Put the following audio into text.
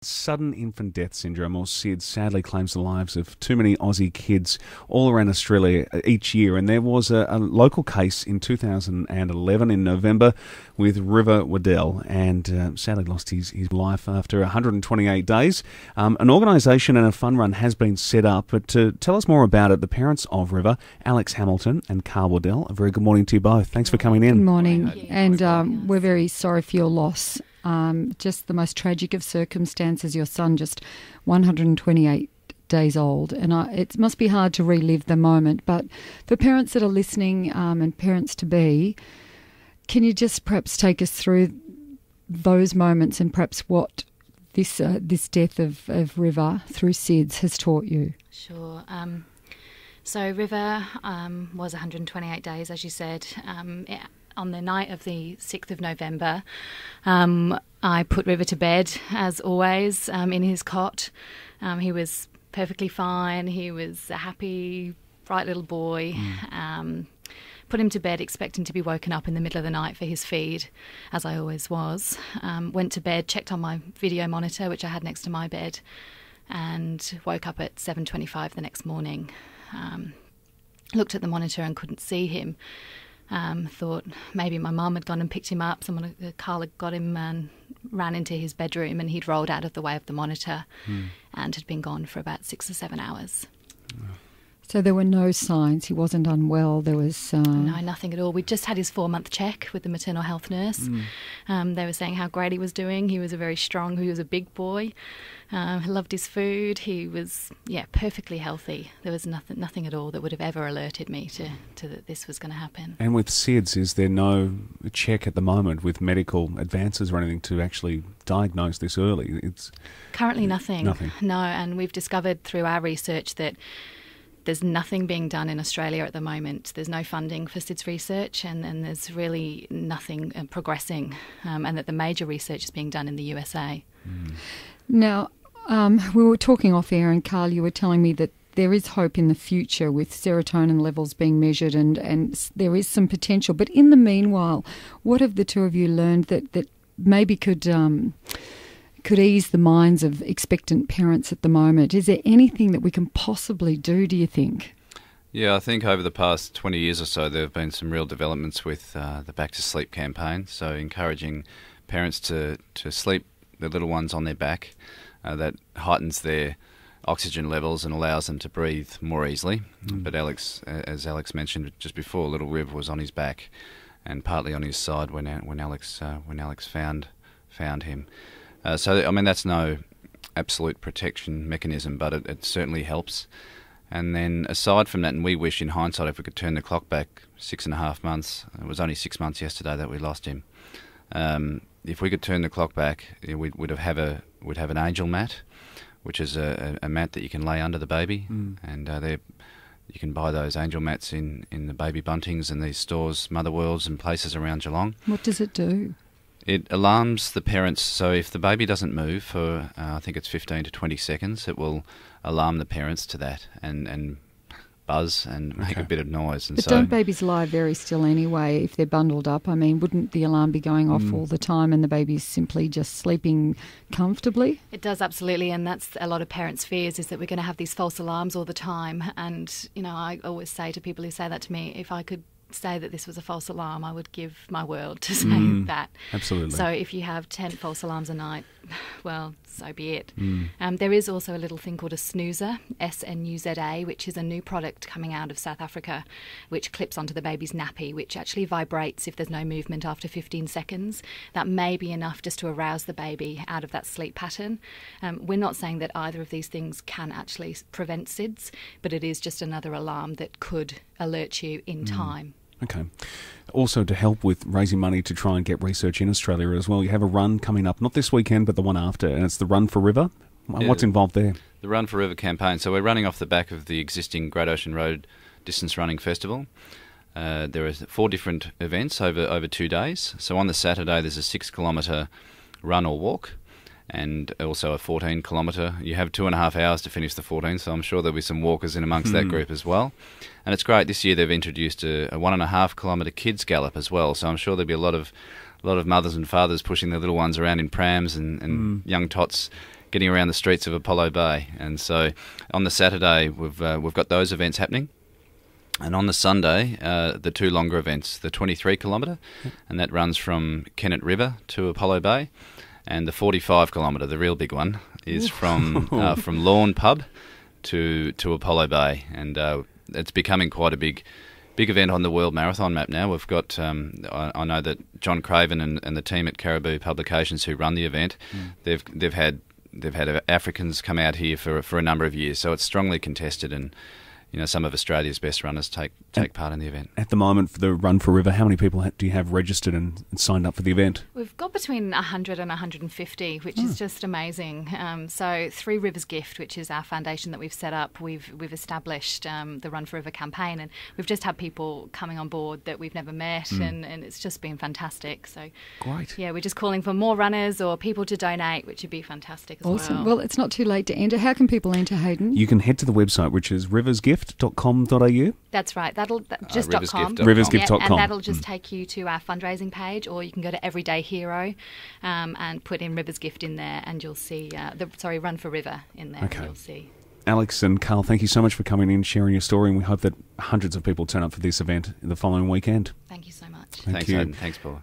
Sudden infant death syndrome, or SIDS, sadly claims the lives of too many Aussie kids all around Australia each year. And there was a local case in 2011 in November with River Waddell, and sadly lost his life after 128 days. An organisation and a fun run has been set up, but to tell us more about it, the parents of River, Alex Hamilton and Carl Waddell, a very good morning to you both. Thanks for coming in. Good morning, and we're very sorry for your loss. Just the most tragic of circumstances. Your son just 128 days old, and it must be hard to relive the moment. But for parents that are listening and parents-to-be, can you just perhaps take us through those moments and perhaps what this death of River through SIDS has taught you? Sure. So River was 128 days, as you said. On the night of the 6th of November, I put River to bed, as always, in his cot. He was perfectly fine. He was a happy, bright little boy. Put him to bed expecting to be woken up in the middle of the night for his feed, as I always was. Went to bed, checked on my video monitor, which I had next to my bed, and woke up at 7:25 the next morning. Looked at the monitor and couldn't see him. Thought maybe my mum had gone and picked him up. Carl had got him and ran into his bedroom, and he'd rolled out of the way of the monitor and had been gone for about 6 or 7 hours. So there were no signs. He wasn't unwell. There was no, nothing at all. We just had his 4-month check with the maternal health nurse. They were saying how great he was doing. He was he was a big boy. He loved his food. He was, perfectly healthy. There was nothing at all that would have ever alerted me to that this was going to happen. And with SIDS, is there no check at the moment with medical advances or anything to actually diagnose this early? It's currently nothing. Nothing. No, and we've discovered through our research that there's nothing being done in Australia at the moment. There's no funding for SIDS research, and there's really nothing progressing, and that the major research is being done in the USA. Now, we were talking off air, and Carl, you were telling me that there is hope in the future with serotonin levels being measured, and there is some potential. But in the meanwhile, what have the two of you learned that maybe could ease the minds of expectant parents at the moment? Is there anything that we can possibly do, do you think? Yeah, I think over the past 20 years or so there have been some real developments with the Back to Sleep campaign, so encouraging parents to sleep their little ones on their back. That heightens their oxygen levels and allows them to breathe more easily. But as Alex mentioned just before, little Riv was on his back and partly on his side when Alex found him. So, I mean, that's no absolute protection mechanism, but it certainly helps. And then aside from that, and we wish in hindsight if we could turn the clock back 6.5 months, it was only 6 months yesterday that we lost him. If we could turn the clock back, we'd have an angel mat, which is a mat that you can lay under the baby, and you can buy those angel mats in the Baby Buntings and these stores, Mother Worlds and places around Geelong. What does it do? It alarms the parents, so if the baby doesn't move for, I think it's 15 to 20 seconds, it will alarm the parents to that and buzz and make a bit of noise. And but don't babies lie very still anyway if they're bundled up? I mean, wouldn't the alarm be going off all the time and the baby's simply just sleeping comfortably? It does, absolutely, and that's a lot of parents' fears, is that we're going to have these false alarms all the time. And, I always say to people who say that to me, if I could say that this was a false alarm, I would give my world to say that. Absolutely. So if you have 10 false alarms a night, well, so be it. There is also a little thing called a snoozer, SNUZA, which is a new product coming out of South Africa, which clips onto the baby's nappy, which actually vibrates if there's no movement after 15 seconds. That may be enough just to arouse the baby out of that sleep pattern. We're not saying that either of these things can actually prevent SIDS, but it is just another alarm that could alert you in time. Okay. Also, to help with raising money to try and get research in Australia as well, you have a run coming up, not this weekend, but the one after, and it's the Run for River. What's involved there? The Run for River campaign. So we're running off the back of the existing Great Ocean Road Distance Running Festival. There are 4 different events over 2 days. So on the Saturday, there's a 6-kilometre run or walk, and also a 14-kilometre. You have 2.5 hours to finish the 14, so I'm sure there'll be some walkers in amongst that group as well. And it's great. This year they've introduced a 1.5-kilometre kids gallop as well, so I'm sure there'll be a lot of mothers and fathers pushing their little ones around in prams and young tots getting around the streets of Apollo Bay. And so on the Saturday, we've got those events happening. And on the Sunday, the 2 longer events, the 23 kilometre, and that runs from Kennet River to Apollo Bay, and the 45 kilometre, the real big one, is from Lawn Pub to Apollo Bay, and it's becoming quite a big event on the world marathon map now. We've got I know that John Craven and the team at Caribou Publications who run the event, they've had Africans come out here for a number of years, so it's strongly contested, and some of Australia's best runners take part in the event. At the moment, for the Run for River, how many people do you have registered and signed up for the event? We've got between 100 and 150, which is just amazing. So Three Rivers Gift, which is our foundation that we've set up, we've established the Run for River campaign, and we've just had people coming on board that we've never met, and it's just been fantastic. So great. Yeah, we're just calling for more runners or people to donate, which would be fantastic as well. Awesome. Well, it's not too late to enter. How can people enter, Hayden? You can head to the website, which is riversgift.com.au. That's right. That'll just .com. Riversgift.com. And that'll just take you to our fundraising page, or you can go to Everyday Hero and put in Rivers Gift in there, and you'll see Run for River in there. Okay. And you'll see. Alex and Carl, thank you so much for coming in, sharing your story, and we hope that hundreds of people turn up for this event the following weekend. Thank you so much. Thanks, you. Hayden. Thanks, Paul.